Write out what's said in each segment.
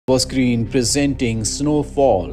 Screen presenting snowfall.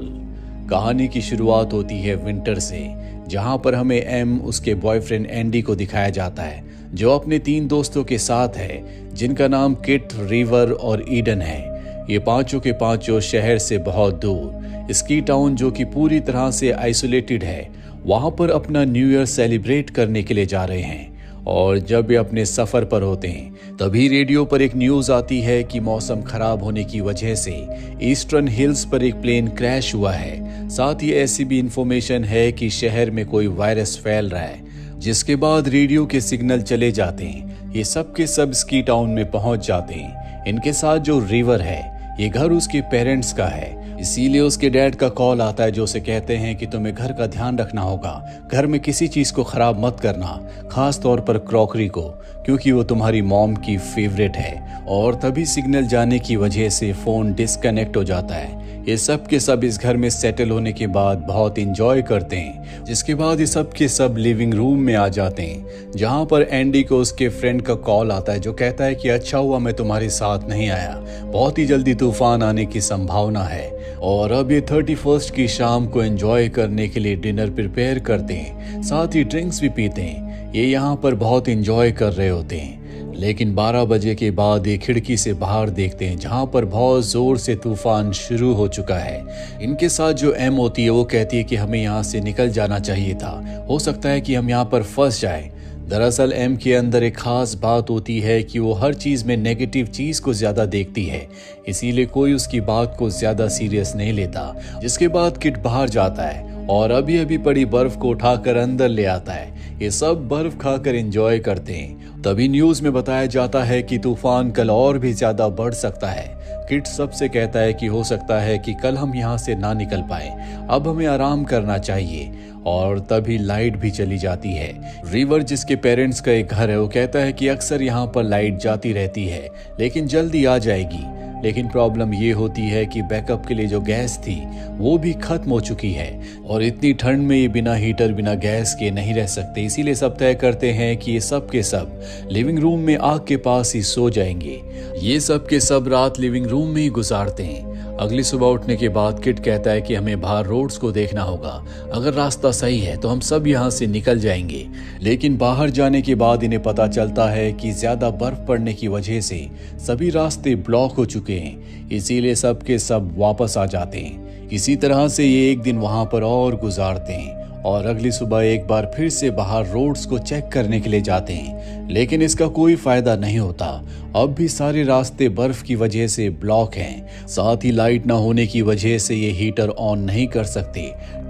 कहानी की शुरुआत होती है विंटर से, जहां पर हमें एम उसके बॉयफ्रेंड एंडी को दिखाया जाता है, जो अपने 3 दोस्तों के साथ है, जिनका नाम किट, रिवर और ईडन है। ये पांचों के पांचों शहर से बहुत दूर स्की टाउन, जो कि पूरी तरह से आइसोलेटेड है, वहां पर अपना न्यू ईयर सेलिब्रेट करने के लिए जा रहे हैं। और जब वे अपने सफर पर होते हैं, तभी रेडियो पर एक न्यूज आती है कि मौसम खराब होने की वजह से ईस्टर्न हिल्स पर एक प्लेन क्रैश हुआ है। साथ ही ऐसी भी इंफॉर्मेशन है कि शहर में कोई वायरस फैल रहा है, जिसके बाद रेडियो के सिग्नल चले जाते हैं। ये सब के सब स्की टाउन में पहुंच जाते हैं। इनके साथ जो रिवर है, ये घर उसके पेरेंट्स का है, इसीलिए उसके डैड का कॉल आता है, जो उसे कहते हैं कि तुम्हें घर का ध्यान रखना होगा, घर में किसी चीज को खराब मत करना, खास तौर पर क्रॉकरी को, क्योंकि वो तुम्हारी मॉम की फेवरेट है। और तभी सिग्नल जाने की वजह से फोन डिस्कनेक्ट हो जाता है। ये सब के सब इस घर में सेटल होने के बाद बहुत इंजॉय करते हैं, जिसके बाद ये सब के सब लिविंग रूम में आ जाते हैं, जहां पर एंडी को उसके फ्रेंड का कॉल आता है, जो कहता है कि अच्छा हुआ मैं तुम्हारे साथ नहीं आया, बहुत ही जल्दी तूफान आने की संभावना है। और अब ये 31 की शाम को एंजॉय करने के लिए डिनर प्रिपेयर करते हैं, साथ ही ड्रिंक्स भी पीते हैं। ये यहाँ पर बहुत एंजॉय कर रहे होते हैं, लेकिन 12 बजे के बाद ये खिड़की से बाहर देखते हैं, जहां पर बहुत जोर से तूफान शुरू हो चुका है। इनके साथ जो एम होती है, वो कहती है कि हमें यहाँ से निकल जाना चाहिए था, हो सकता है कि हम यहाँ पर फंस जाएं। दरअसल एम के अंदर एक खास बात होती है कि वो हर चीज में नेगेटिव चीज को ज्यादा देखती है, इसीलिए कोई उसकी बात को ज्यादा सीरियस नहीं लेता। जिसके बाद किट बाहर जाता है और अभी अभी पड़ी बर्फ को उठाकर अंदर ले आता है। ये सब बर्फ खाकर एंजॉय करते हैं। तभी न्यूज में बताया जाता है कि तूफान कल और भी ज्यादा बढ़ सकता है। किट सबसे कहता है कि हो सकता है कि कल हम यहाँ से ना निकल पाए, अब हमें आराम करना चाहिए। और तभी लाइट भी चली जाती है। रिवर, जिसके पेरेंट्स का एक घर है, वो कहता है कि अक्सर यहाँ पर लाइट जाती रहती है, लेकिन जल्दी आ जाएगी। लेकिन प्रॉब्लम ये होती है कि बैकअप के लिए जो गैस थी, वो भी खत्म हो चुकी है, और इतनी ठंड में ये बिना हीटर बिना गैस के नहीं रह सकते। इसीलिए सब तय करते हैं कि ये सब के सब लिविंग रूम में आग के पास ही सो जाएंगे। ये सब के सब रात लिविंग रूम में ही गुजारते हैं। अगली सुबह उठने के बाद किट कहता है कि हमें बाहर रोड्स को देखना होगा, अगर रास्ता सही है तो हम सब यहाँ से निकल जाएंगे। लेकिन बाहर जाने के बाद इन्हें पता चलता है कि ज्यादा बर्फ पड़ने की वजह से सभी रास्ते ब्लॉक हो चुके हैं, इसीलिए सब के सब वापस आ जाते हैं। किसी तरह से ये एक दिन वहां पर और गुजारते हैं, और अगली सुबह एक बार फिर से बाहर रोड्स को चेक करने के लिए जाते हैं, लेकिन इसका कोई फायदा नहीं होता। अब भी सारे रास्ते बर्फ की वजह से ब्लॉक हैं। साथ ही लाइट ना होने की वजह से ये हीटर ऑन नहीं कर सकते।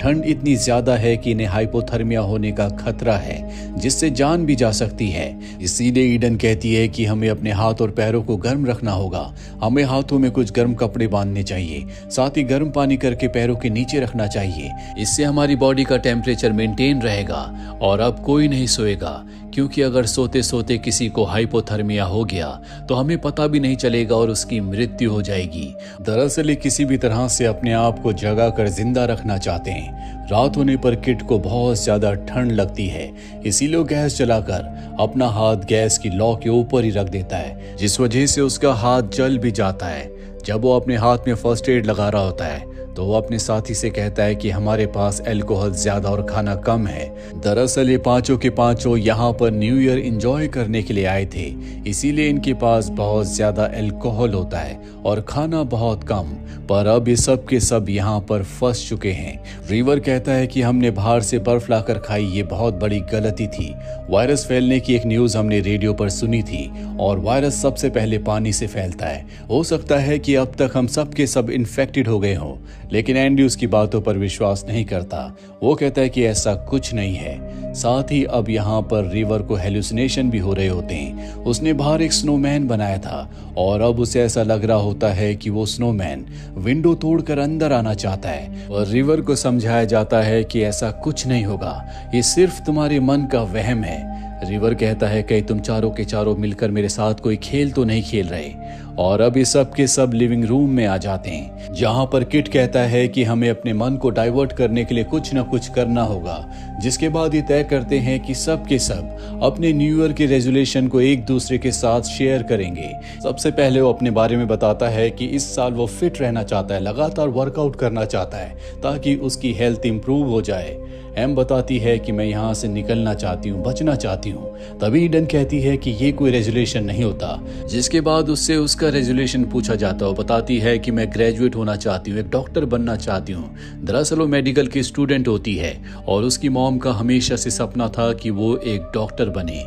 ठंड इतनी ज्यादा है कि इन्हें हाइपोथर्मिया होने का खतरा है, जिससे जान भी जा सकती है। इसीलिए ईडन कहती है कि हमें अपने हाथ और पैरों को गर्म रखना होगा, हमें हाथों में कुछ गर्म कपड़े बांधने चाहिए, साथ ही गर्म पानी करके पैरों के नीचे रखना चाहिए। इससे हमारी बॉडी का टेम्परेचर मेंटेन रहेगा। और अब कोई नहीं सोएगा, क्योंकि अगर सोते सोते किसी को हाइपोथर्मिया हो गया तो हमें पता भी नहीं चलेगा और उसकी मृत्यु हो जाएगी। दरअसल ये किसी भी तरह से अपने आप को जगा कर जिंदा रखना चाहते हैं। रात होने पर किट को बहुत ज्यादा ठंड लगती है, इसीलिए वो गैस जलाकर अपना हाथ गैस की लौ के ऊपर ही रख देता है, जिस वजह से उसका हाथ जल भी जाता है। जब वो अपने हाथ में फर्स्ट एड लगा रहा होता है, तो वो अपने साथी से कहता है कि हमारे पास अल्कोहल ज्यादा और खाना कम है। दरअसल ये पांचों के पांचों यहाँ पर न्यू ईयर एंजॉय करने के लिए आए थे, इसीलिए इनके पास बहुत ज्यादा अल्कोहल होता है और खाना बहुत कम। पर अब ये सब के सब यहाँ पर फंस चुके हैं। रिवर कहता है कि हमने बाहर से बर्फ लाकर खाई, ये बहुत बड़ी गलती थी। वायरस फैलने की एक न्यूज हमने रेडियो पर सुनी थी, और वायरस सबसे पहले पानी से फैलता है। हो सकता है कि अब तक हम सब के सब इन्फेक्टेड हो गए हों, लेकिन एंडी उसकी बातों पर विश्वास नहीं करता। वो कहता है कि ऐसा कुछ नहीं है। साथ ही अब यहाँ पर रिवर को हेलुसिनेशन भी हो रहे होते हैं। उसने बाहर एक स्नोमैन बनाया था, और अब उसे ऐसा लग रहा होता है कि वो स्नोमैन विंडो तोड़कर अंदर आना चाहता है। और रिवर को समझाया जाता है कि ऐसा कुछ नहीं होगा, ये सिर्फ तुम्हारे मन का वहम है। रिवर कहता है कि तुम चारों के चारों मिलकर मेरे साथ कोई खेल तो नहीं खेल रहे। और अब ये सब के सब लिविंग रूम में आ जाते हैं, जहां पर किट कहता है कि हमें अपने मन को डाइवर्ट करने के लिए कुछ न कुछ करना होगा। जिसके बाद ये तय करते हैं कि सब के सब अपने न्यू ईयर के रेजोल्यूशन को एक दूसरे के साथ शेयर करेंगे। सबसे पहले वो अपने बारे में बताता है कि इस साल वो फिट रहना चाहता है, लगातार वर्कआउट करना चाहता है ताकि उसकी हेल्थ इंप्रूव हो जाए। एम बताती है कि मैं यहाँ से निकलना चाहती हूँ, बचना चाहती हूँ। तभी ईडन कहती है कि ये कोई रेजोल्यूशन नहीं होता। जिसके बाद उससे उसका रेजोल्यूशन पूछा जाता है। वो बताती है कि मैं ग्रेजुएट होना चाहती हूँ, एक डॉक्टर बनना चाहती हूँ। दरअसल वो मेडिकल की स्टूडेंट होती है और उसकी मॉम का हमेशा से सपना था कि वो एक डॉक्टर बने।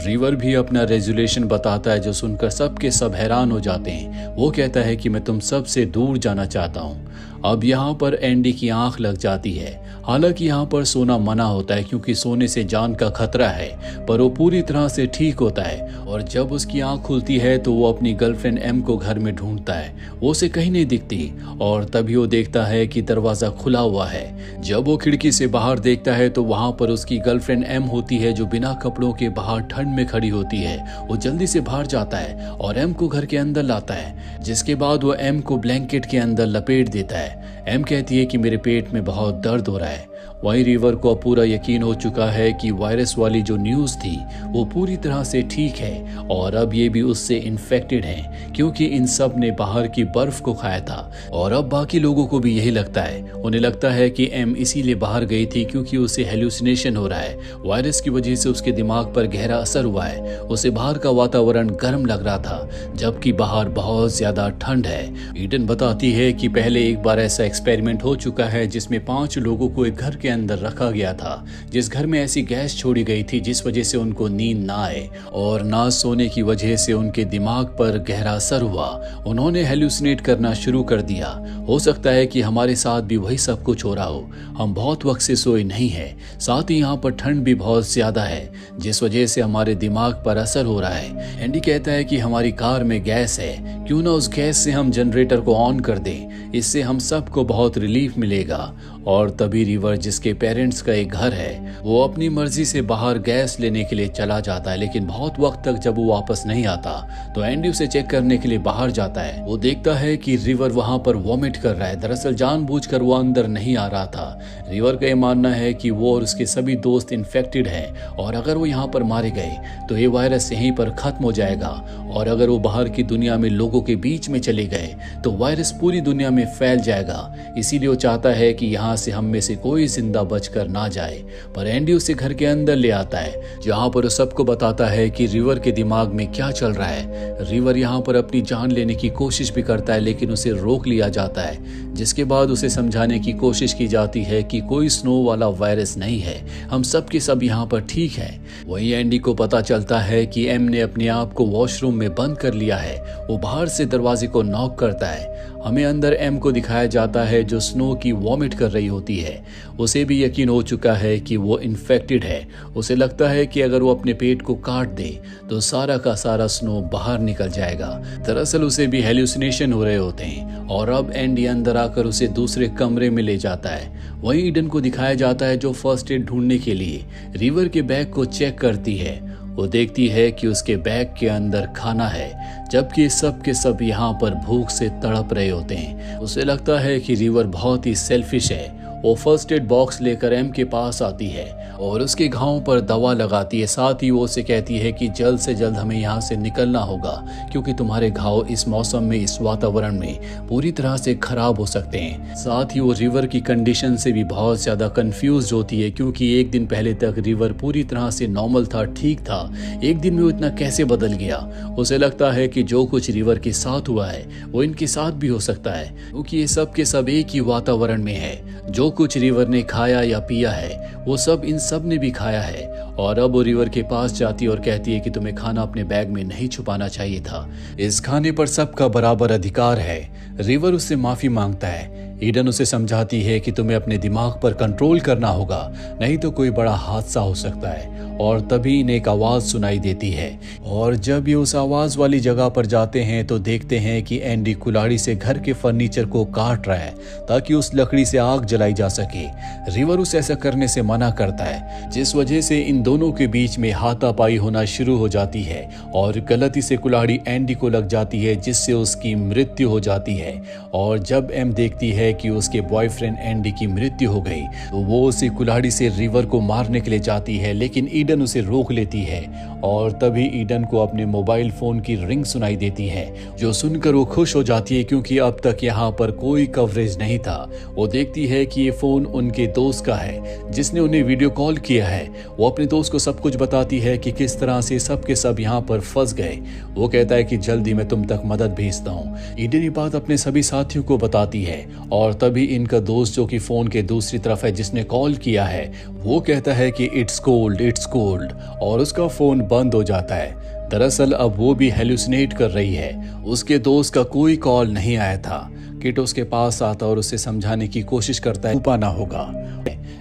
रिवर भी अपना रेजोल्यूशन बताता है, जो सुनकर सबके सब हैरान हो जाते हैं। वो कहता है कि मैं तुम सबसे दूर जाना चाहता हूँ। अब यहाँ पर एंडी की आंख लग जाती है। हालांकि यहाँ पर सोना मना होता है क्योंकि सोने से जान का खतरा है, पर वो पूरी तरह से ठीक होता है। और जब उसकी आंख खुलती है तो वो अपनी गर्लफ्रेंड एम को घर में ढूंढता है। वो उसे कहीं नहीं दिखती और तभी वो देखता है कि दरवाजा खुला हुआ है। जब वो खिड़की से बाहर देखता है तो वहां पर उसकी गर्लफ्रेंड एम होती है, जो बिना कपड़ों के बाहर ठंड में खड़ी होती है। वो जल्दी से बाहर जाता है और एम को घर के अंदर लाता है। जिसके बाद वो एम को ब्लैंकेट के अंदर लपेट देता है। एम कहती है कि मेरे पेट में बहुत दर्द हो रहा है। वहीं रिवर को पूरा यकीन हो चुका है कि वायरस वाली जो न्यूज़ थी वो पूरी तरह से ठीक है और अब ये भी उससे इन्फेक्टेड है, क्योंकि इन सब ने बाहर की बर्फ को खाया था। और अब बाकी लोगों को भी यही लगता है। उन्हें लगता है कि एम इसीलिए बाहर गई थी क्योंकि उसे हेलुसिनेशन हो रहा है। वायरस की वजह से उसके दिमाग पर गहरा असर हुआ है। उसे बाहर का वातावरण गर्म लग रहा था, जबकि बाहर बहुत ज्यादा ठंड है। ईडन बताती है कि पहले एक बार ऐसा एक्सपेरिमेंट हो चुका है जिसमें 5 लोगों को एक घर के अंदर रखा गया था, जिस घर में ऐसी गैस छोड़ी गई थी जिस वजह से उनको नींद ना आए और ना सोने की वजह से उनके दिमाग पर गहरा असर हुआ। उन्होंने हेलुसिनेट करना शुरू कर दिया। हो सकता है कि हमारे साथ भी वही सब कुछ हो रहा हो। हम बहुत वक्त से सोए नहीं है, साथ ही यहाँ पर ठंड भी बहुत ज्यादा है, जिस वजह से हमारे दिमाग पर असर हो रहा है। एंडी कहता है कि हमारी कार में गैस है, क्यों ना उस गैस से हम जनरेटर को ऑन कर दें, इससे हम सबको बहुत रिलीफ मिलेगा। और तभी रिवर, जिसके पेरेंट्स का एक घर है, वो अपनी मर्जी से बाहर गैस लेने के लिए चला जाता है, लेकिन बहुत वक्त तक जब वो वापस नहीं आता तो एंडी उसे चेक करने के लिए बाहर जाता है। वो देखता है कि रिवर वहां पर वॉमिट कर रहा है। दरअसल जानबूझकर वो अंदर नहीं आ रहा था। रिवर का ये मानना है कि वो और उसके सभी दोस्त इन्फेक्टेड हैं और अगर वो यहाँ पर मारे गए तो ये वायरस यहीं पर खत्म हो जाएगा, और अगर वो बाहर की दुनिया में लोगों के बीच में चले गए तो वायरस पूरी दुनिया में फैल जाएगा। इसीलिए वो चाहता है कि यहाँ से हम में से कोई जिंदा बचकर ना जाए। पर एंडी उसे घर के अंदर ले आता है, जहां पर वो सबको बताता है कि रिवर के दिमाग में क्या चल रहा है। रिवर यहाँ पर अपनी जान लेने की कोशिश भी करता है, लेकिन उसे रोक लिया जाता है। जिसके बाद उसे समझाने की कोशिश की जाती है कि कोई स्नो वाला वायरस नहीं है, हम सब के सब यहाँ पर ठीक है। वहीं एंडी को पता चलता है कि एम ने अपने आप को वॉशरूम में बंद कर लिया है। वो बाहर से दरवाजे को नॉक करता है। हमें अंदर एम को दिखाया जाता है, जो स्नो की वॉमिट कर रही होती है। उसे भी यकीन हो चुका है कि वो इन्फेक्टेड है। उसे लगता है कि अगर वो अपने पेट को काट दे तो सारा का सारा स्नो बाहर निकल जाएगा। दरअसल उसे भी हेलुसिनेशन हो रहे होते हैं और अब एंडी अंदर आकर उसे दूसरे कमरे में ले जाता है। वहीं ईडन को दिखाया जाता है, जो फर्स्ट एड ढूंढने के लिए रिवर के बैग को चेक करती है। वो देखती है कि उसके बैग के अंदर खाना है, जबकि सब के सब यहाँ पर भूख से तड़प रहे होते हैं। उसे लगता है कि रिवर बहुत ही सेल्फिश है। वो फर्स्ट एड बॉक्स लेकर एम के पास आती है और उसके घावों पर दवा लगाती है। साथ ही वो उसे कहती है कि जल्द से जल्द हमें यहाँ से निकलना होगा, क्योंकि तुम्हारे घाव इस मौसम में, इस वातावरण में पूरी तरह से खराब हो सकते हैं। साथ ही वो रिवर की कंडीशन से भी बहुत ज्यादा कंफ्यूज होती है, क्योंकि एक दिन पहले तक रिवर पूरी तरह से नॉर्मल था, ठीक था। एक दिन में वो इतना कैसे बदल गया। उसे लगता है कि जो कुछ रिवर के साथ हुआ है वो इनके साथ भी हो सकता है, क्योंकि ये सब के सब एक ही वातावरण में है। जो कुछ रिवर ने खाया या पिया है वो सब इन सब ने भी खाया है। और अब वो रिवर के पास जाती है और कहती है कि तुम्हें खाना अपने बैग में नहीं छुपाना चाहिए था, इस खाने पर सबका बराबर अधिकार है। रिवर उससे माफी मांगता है। ईडन उसे समझाती है कि तुम्हें अपने दिमाग पर कंट्रोल करना होगा, नहीं तो कोई बड़ा हादसा हो सकता है। और तभी इन्हें एक आवाज सुनाई देती है और जब ये उस आवाज वाली जगह पर जाते हैं तो देखते हैं कि एंडी कुल्हाड़ी से घर के फर्नीचर को काट रहा है ताकि उस लकड़ी से आग जलाई जा सके। रिवर उसे ऐसा करने से मना करता है, जिस वजह से इन दोनों के बीच में हाथापाई होना शुरू हो जाती है और गलती से कुल्हाड़ी एंडी को लग जाती है, जिससे उसकी मृत्यु हो जाती है। और जब एम देखती है कि उसके बॉयफ्रेंड एंडी की मृत्यु हो गई तो वो उसी कुल्हाड़ी से रिवर को मारने के लिए जाती है, लेकिन ईडन उसे रोक लेती है। और तभी ईडन को अपने मोबाइल फोन की रिंग सुनाई देती है, जो सुनकर वो खुश हो जाती है क्योंकि अब तक यहाँ पर कोई कवरेज नहीं था। वो देखती है कि ये फोन उनके दोस्त का है जिसने उन्हें वीडियो कॉल किया है। वो अपने दोस्त को सब कुछ बताती है कि किस तरह से सब के सब यहाँ पर फंस गए। वो कहता है कि जल्दी मैं तुम तक मदद भेजता हूँ। ईडन ये बात अपने सभी साथियों को बताती है और तभी इनका दोस्त जो कि फोन के दूसरी तरफ है जिसने कॉल किया है, वो कहता है कि इट्स कोल्ड और उसका फोन बंद हो जाता है। दरअसल अब वो भी हेलुसिनेट कर रही है। उसके दोस्त का कोई कॉल नहीं आया था। किट उसके पास आता और उसे समझाने की कोशिश करता है छुपाना होगा,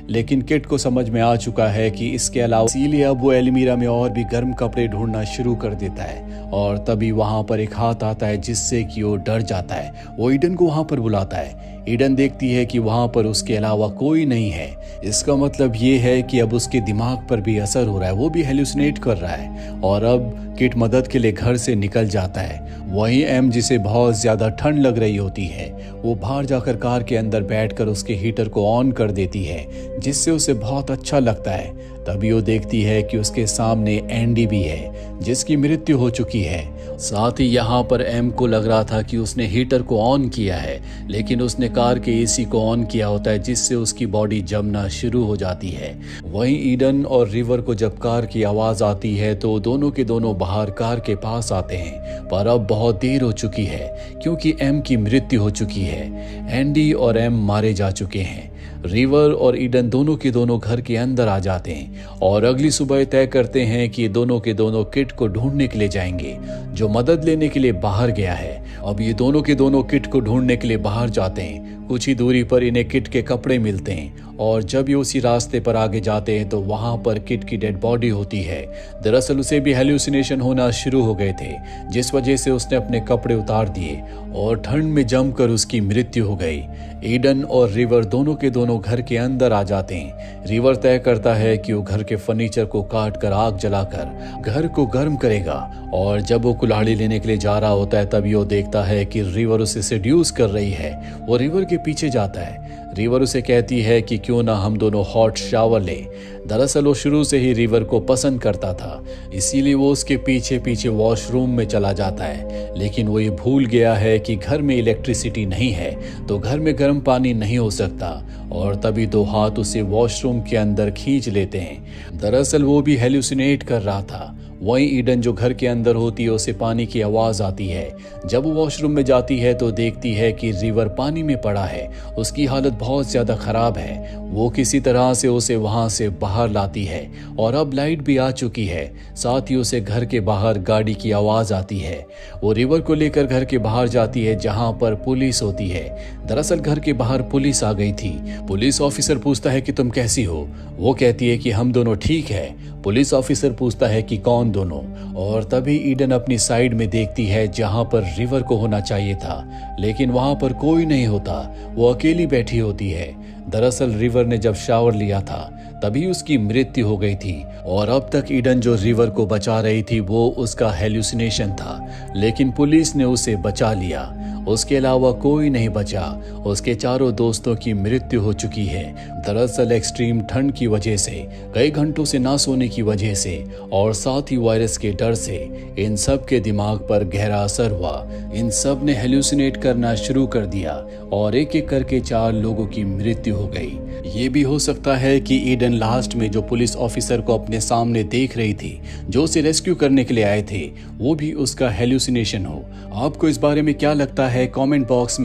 लेकिन किट को समझ में आ चुका है कि इसके अलावा, इसीलिए अब वो एलमीरा में और भी गर्म कपड़े ढूंढना शुरू कर देता है। और तभी वहां पर एक हाथ आता है जिससे कि वो डर जाता है। वो ईडन को वहां पर बुलाता है। ईडन देखती है कि वहां पर उसके अलावा कोई नहीं है। इसका मतलब ये है कि अब उसके दिमाग पर भी असर हो रहा है, वो भी हेलुसिनेट कर रहा है। और अब किट मदद के लिए घर से निकल जाता है। वहीं एम, जिसे बहुत ज्यादा ठंड लग रही होती है, वो बाहर जाकर कार के अंदर बैठकर उसके हीटर को ऑन कर देती है, जिससे उसे बहुत अच्छा लगता है। तभी वो देखती है कि उसके सामने एंडी भी है जिसकी मृत्यु हो चुकी है। साथ ही यहाँ पर एम को लग रहा था कि उसने हीटर को ऑन किया है, लेकिन उसने कार के एसी को ऑन किया होता है, जिससे उसकी बॉडी जमना शुरू हो जाती है। वहीं ईडन और रिवर को जब कार की आवाज आती है तो दोनों के दोनों बाहर कार के पास आते हैं, पर अब बहुत देर हो चुकी है क्योंकि एम की मृत्यु हो चुकी है। एंडी और एम मारे जा चुके हैं। रिवर और ईडन दोनों के दोनों घर के अंदर आ जाते हैं और अगली सुबह तय करते हैं कि दोनों के दोनों किट को ढूंढने के लिए जाएंगे, जो मदद लेने के लिए बाहर गया है। अब ये दोनों के दोनों किट को ढूंढने के लिए बाहर जाते हैं। कुछ ही दूरी पर इन्हें किट के कपड़े मिलते हैं और जब ये उसी रास्ते पर आगे जाते हैं तो वहां पर किट की डेड बॉडी होती है। दरअसल उसे भी हेल्यूसिनेशन होना शुरू हो गए थे, जिस वजह से उसने अपने कपड़े उतार दिए और ठंड में जमकर उसकी मृत्यु हो गई। ईडन और रिवर दोनों के दोनों घर के अंदर आ जाते हैं। रिवर तय करता है कि वो घर के फर्नीचर को काट कर आग जलाकर घर को गर्म करेगा और जब वो कुल्हाड़ी लेने के लिए जा रहा होता है तभी वो देखता है कि रिवर उसे सेड्यूस कर रही है। वो रिवर के पीछे जाता है। रिवर उसे कहती है कि क्यों ना हम दोनों हॉट शावर लें। दरअसल वो शुरू से ही रिवर को पसंद करता था, इसीलिए वो उसके पीछे पीछे वॉशरूम में चला जाता है। लेकिन वो ये भूल गया है कि घर में इलेक्ट्रिसिटी नहीं है तो घर में गर्म पानी नहीं हो सकता और तभी दो हाथ उसे वॉशरूम के अंदर खींच लेते हैं। दरअसल वो भी हेल्यूसिनेट कर रहा था। वहीं ईडन जो घर के अंदर होती है उसे पानी की आवाज आती है। जब वो वॉशरूम में जाती है तो देखती है कि रिवर पानी में पड़ा है। उसकी हालत बहुत ज्यादा खराब है। वो किसी तरह से उसे वहां से बाहर लाती है और अब लाइट भी आ चुकी है। साथ ही उसे घर के बाहर गाड़ी की आवाज आती है। वो रिवर को लेकर घर के बाहर जाती है जहां पर पुलिस होती है। दरअसल घर के बाहर पुलिस आ गई थी। पुलिस ऑफिसर पूछता है कि तुम कैसी हो। वो कहती है कि हम दोनों ठीक है। पुलिस ऑफिसर पूछता है कि कौन दोनों, और तभी ईडन अपनी साइड में देखती है जहां पर रिवर को होना चाहिए था, लेकिन वहां पर कोई नहीं होता। वो अकेली बैठी होती है। दरअसल रिवर ने जब शावर लिया था तभी उसकी मृत्यु हो गई थी और अब तक ईडन जो रिवर को बचा रही थी वो उसका हेल्यूसिनेशन था, लेकिन पुलिस ने उसे बचा लिया। उसके अलावा कोई नहीं बचा। उसके चारों दोस्तों की मृत्यु हो चुकी है। दरअसल एक्सट्रीम ठंड की वजह से, कई घंटों से ना सोने की वजह से और साथ ही वायरस के डर से इन सब के दिमाग पर गहरा असर हुआ। इन सब ने हेल्यूसिनेट करना शुरू कर दिया और एक एक करके 4 लोगों की मृत्यु हो गई। ये भी हो सकता है कि ईडन लास्ट में जो पुलिस ऑफिसर को अपने सामने देख रही थी, जो उसे रेस्क्यू करने के लिए आए थे, वो भी उसका हेल्यूसिनेशन हो। आपको इस बारे में क्या लगता है? कमेंट बॉक्स में